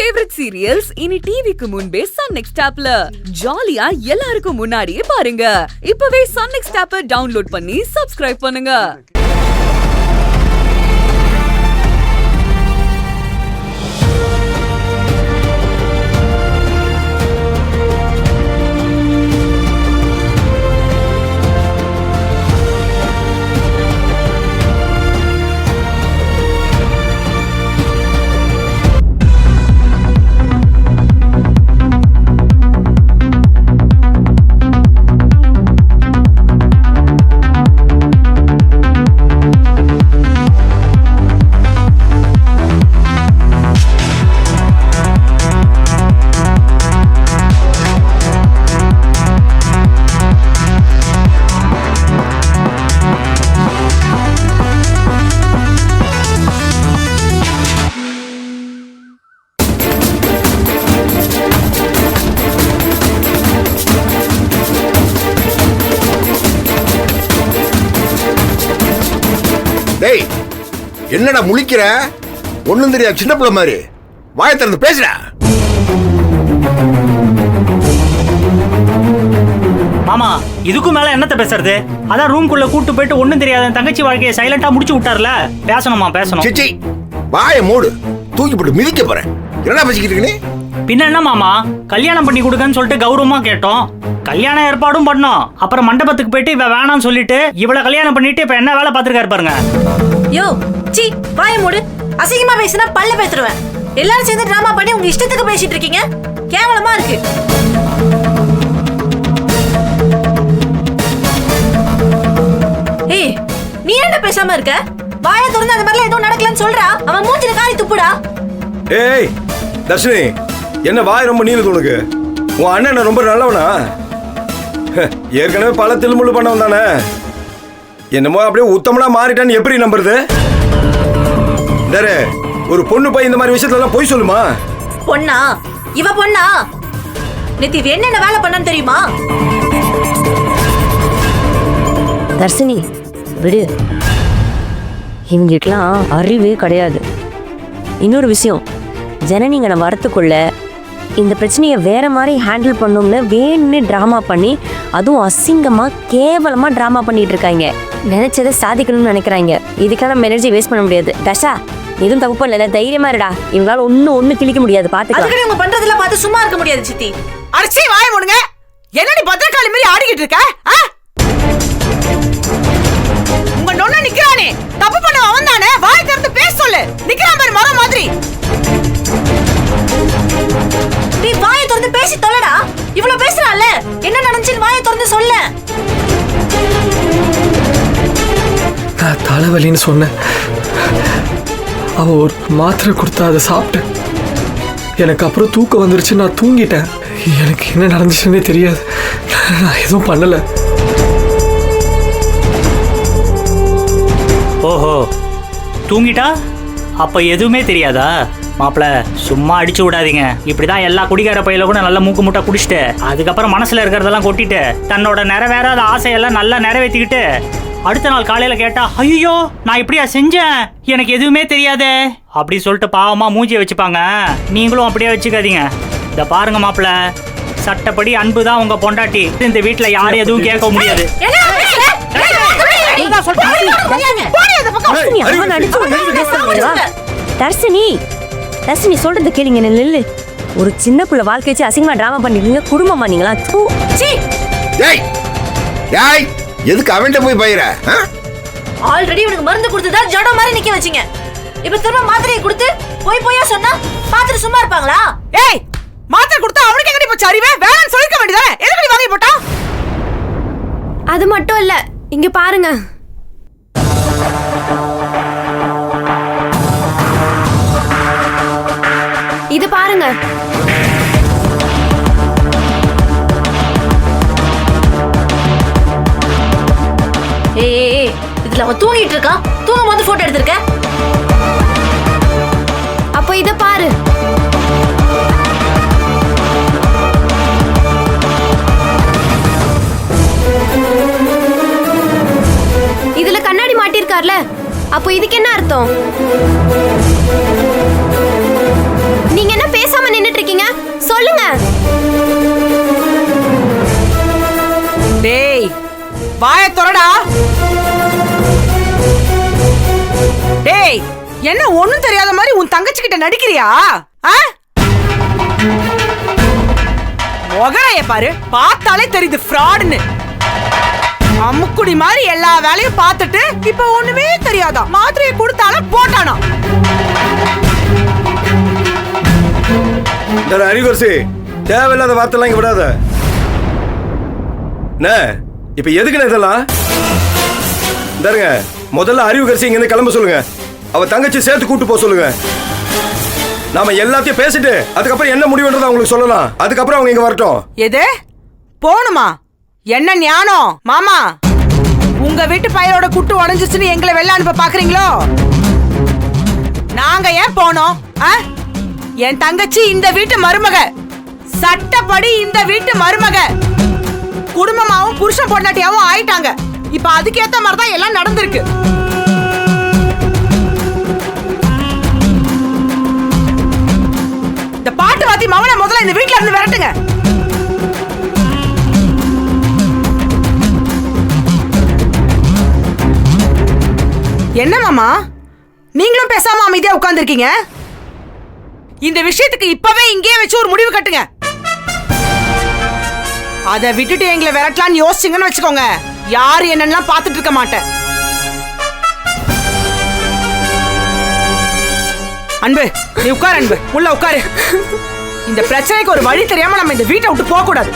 Favourite serials இனி டிவிக்கு முன்பே சன் நெக்ஸ்ட் ஆப்ல ஜாலியா எல்லாருக்கும் முன்னாடியே பாருங்க. இப்பவே சன் நெக்ஸ்ட் ஆப்பை டவுன்லோட் பண்ணி சப்ஸ்கிரைப் பண்ணுங்க. டேய், என்னடா முழிக்கிற? ஒண்ணும் தெரியாது சின்ன பிள்ளை மாதிரி வாயை திறந்து பேசுடா. மாமா, இதுக்கு மேல என்னத்த பேசுறது? அதான் ரூம்குள்ள கூட்டு போயிட்டு ஒண்ணும் தெரியாத தங்கச்சி வாழ்க்கையை சைலண்டா முடிச்சு விட்டார்ல. பேசணுமா? பேசணும். சிச்சி, வாயை மூடு. தூக்கி போட்டு மிதிக்க போறேன். என்னடா பேசிக்கிட்டு இருக்க நீ? பின்ன என்ன மாமா, கல்யாணம் பண்ணி கொடுக்கன்னு சொல்லிட்டு கௌரவமா கேட்டோம். கல்யாணம் ஏற்பாடும் பண்ணோம். அப்புறம் மண்டபத்துக்கு போயிட்டு இவ வேணாம்னு சொல்லிட்டு இவளை கல்யாணம் பண்ணிட்டு இப்ப என்ன வேலை பார்த்திருக்காரு பாருங்க. யோ சி, வாய மூடு. அசிங்கமா பேசினா பல்ல பேத்துருவேன். எல்லாரும் சேர்ந்து டிராமா பண்ணி உங்க இஷ்டத்துக்கு பேசிட்டு இருக்கீங்க. கேவலமா இருக்கு. ஏய், நீ என்ன பேசாம இருக்க? வாய திறந்து அந்த மாதிரிலாம் எதுவும் நடக்கலன்னு சொல்றா. அவன் மூஞ்சில காரி துப்புடா. ஏய் தர்ஷினி, என்ன வாய் ரொம்ப நீளுது உனக்கு? உன் அண்ணன் ரொம்ப நல்லவனா? ஏற்கனவே பல தில்முள்ளு பண்ணவன் தானே. என்னமோ அப்படியே உத்தமனா மாறிட்டான்னு எப்படி நம்புறது? ஒரு பொண்ணு போய் இந்த மாதிரி விஷயத்துல எல்லாம் போய் சொல்லுமா? பொண்ணா? இவ பொண்ணா? நேத்து இவ என்னென்ன வேலை பண்ணன்னு தெரியுமா? தர்ஷினி விடு, இவங்களுக்கெல்லாம் அறிவே கிடையாது. இன்னொரு விஷயம், ஜனனிங்க நான் வரத்துக்குள்ள இந்த பிரச்சனையை வேற மாதிரி ஹேண்டில் பண்ணும்னு வேணும்னு ட்ராமா பண்ணி, அதுவும் அசிங்கமா கேவலமா ட்ராமா பண்ணிட்டு இருக்காங்க. நினைச்சதை சாதிக்கணும்னு நினைக்கிறாங்க. இதுக்காக நம்ம எனர்ஜி வேஸ்ட் பண்ண முடியாது. தஷா, எதுவும் தப்பு பண்ணல, தைரியமா இருடா. இவங்களால ஒண்ணு கிழிக்க முடியாது. பாத்துக்கலாம். அதுக்கு இவங்க பண்றதெல்லாம் பார்த்து சும்மா இருக்க முடியாது சித்தி. அடிச்சி வாய மூடுங்க. என்னடி பத்திரக்காளி மாதிரி ஆடிக்கிட்டு இருக்க? உங்க நொண்ண நிக்கிறானே, தப்பு பண்ண அவன் தானே. வாய் திறந்து பேச சொல்லு. நிக்கிறான் பாரு மரம் மாதிரி. நீ வாயை திறந்து பேசி தொலைடா. இவ்வளவு பேசுறான்ல, என்ன நடந்துச்சுன்னு வாயை திறந்து சொல்ல. நான் தலைவலின்னு சொன்னேன். அவ ஒரு மாத்திரை கொடுத்தா அதை சாப்பிட்டேன். எனக்கு அப்புறம் தூக்கம் வந்துருச்சு. நான் தூங்கிட்டேன். எனக்கு என்ன நடந்துச்சுன்னே தெரியாது. நான் எதுவும் பண்ணல. ஓஹோ, தூங்கிட்டா அப்ப எதுவுமே தெரியாதா? மாப்பிள, சும்மா அடிச்சு விடாதீங்க. இப்படிதான் எல்லா குடிகார பையில கூட நல்லா மூக்கு முட்டை குடிச்சிட்டு அதுக்கப்புறம் மனசுல இருக்கிறதெல்லாம் கொட்டிட்டு தன்னோட நிறைவேறாத ஆசையெல்லாம் நல்லா நிறைவேற்றிக்கிட்டு அடுத்த நாள் காலையில கேட்டா, ஐயோ நான் இப்படியா செஞ்சேன், எனக்கு எதுவுமே தெரியாதே அப்படி சொல்லிட்டு பாவமா மூஞ்சியை வச்சுப்பாங்க. நீங்களும் அப்படியே வச்சுக்காதீங்க. இத பாருங்க மாப்பிள, சட்டப்படி அன்புதான் உங்க பொண்டாட்டி. இந்த வீட்டுல யாரும் எதுவும் கேட்க முடியாது. தர்ஷினி சொல்றது கேளுங்க. நெல்லு, ஒரு சின்ன புள்ள வாழ்க்கை வச்சு அசிங்கமா டிராமா பண்ணிருக்கீங்க. குடும்பமா நீங்களா? எதுக்கு அவன்கிட்ட போய் பயிர? ஆல்ரெடி உனக்கு மருந்து கொடுத்ததா ஜட மாதிரி நிக்க வச்சீங்க. இப்ப திரும்ப மாத்திரையை கொடுத்து போயா சொன்னா பாத்துட்டு சும்மா இருப்பாங்களா? ஏய், மாத்திரை கொடுத்தா அவனுக்கு எங்கடி போச்சு அறிவே? வேணான்னு சொல்லிக்க வேண்டியதானே. எதுக்கு வாங்கி போட்டா? அது மட்டும் இல்ல, இங்க பாருங்க. இது பாருங்க. ஏய், இதுல அவன் தூங்கிட்டு இருக்கான். தூங்கும் போது போட்டோ எடுத்திருக்க. அப்ப இத பாரு. இதுல கண்ணாடி மாட்டிருக்கார்ல, அப்போ இதுக்கு என்ன அர்த்தம்? நீங்க என்ன பேசாம வாய தொறடா. டேய், என்ன ஒண்ணும் தெரியாத மாதிரி உன் தங்கச்சி கிட்ட நடிக்கிறியா? முகரைய பாரு, பார்த்தாலே தெரியுது ஃப்ராடுன்னு. அம்முக்குடி மாதிரி எல்லா வேலையும் பார்த்துட்டு இப்ப ஒண்ணுமே தெரியாதா? மாத்திரையை கொடுத்தாலும் போட்டானா? அறிகுறிசி தேவையில்லாத வார்த்தைலாம் இங்க விடாத. இப்ப எதுக்குன்னு இதெல்லாம்? தருங்க, முதல்ல அறிவுகரிசி இங்க இருந்து கிளம்ப சொல்லுங்க. அவ தங்கச்சி சேர்த்து கூட்டு போக சொல்லுங்க. நாம எல்லாத்தையும் பேசிட்டு அதுக்கப்புறம் என்ன முடிவுன்றதை அவங்களுக்கு சொல்லலாம். அதுக்கப்புறம் அவங்க இங்க வரட்டும். எது போணுமா? என்ன ஞானம் மாமா? உங்க வீட்டு பையனோட குட்டு உடஞ்சிச்சுன்னு எங்களை வெளில அனுப்ப பாக்குறீங்களோ? நாங்க ஏன் போனோம்? என் தங்கச்சி இந்த வீட்டு மருமக, சட்டப்படி இந்த வீட்டு மருமக. குடும்பமாவும் புருஷன் பொண்டாட்டியாவும் ஆயிட்டாங்க. இப்ப அதுக்கேத்த மாதிரிதான் எல்லாம் நடந்திருக்கு. இந்த பாட்டு வாத்தி மவனை முதல்ல இந்த வீட்டுல இருந்து விரட்டுங்க. என்ன மாமா, நீங்களும் பேசாம அமைதியா உட்கார்ந்து இருக்கீங்க? இந்த விஷயத்துக்கு இப்பவே இங்கே வச்சு ஒரு முடிவு கட்டுங்க. அதை விட்டுட்டு எங்களை விரட்டலான்னு யோசிச்சுங்கன்னு வச்சுக்கோங்க, யாரு என்னெல்லாம் பார்த்துட்டு இருக்க மாட்டேன். அன்பு, நீ உட்காரு. அன்பு, உள்ள உட்காரு. இந்த பிரச்சனைக்கு ஒரு வழி தெரியாம நம்ம இந்த வீட்டை விட்டு போக கூடாது.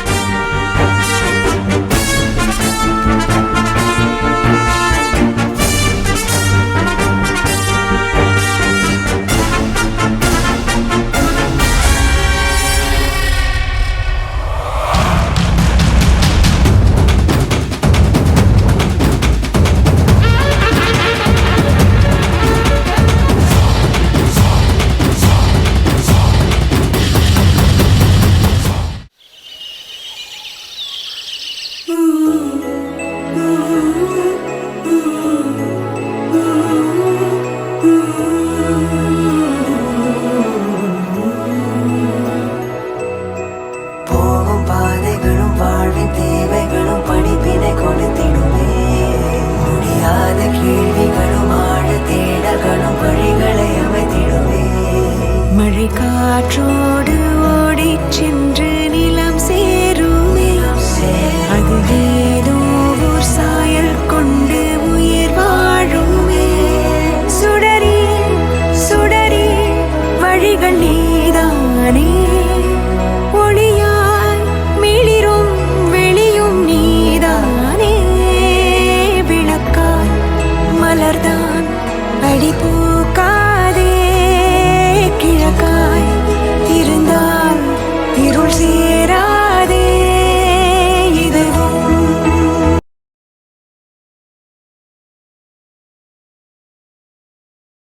காற்றோடு ஓடிச் சென்ற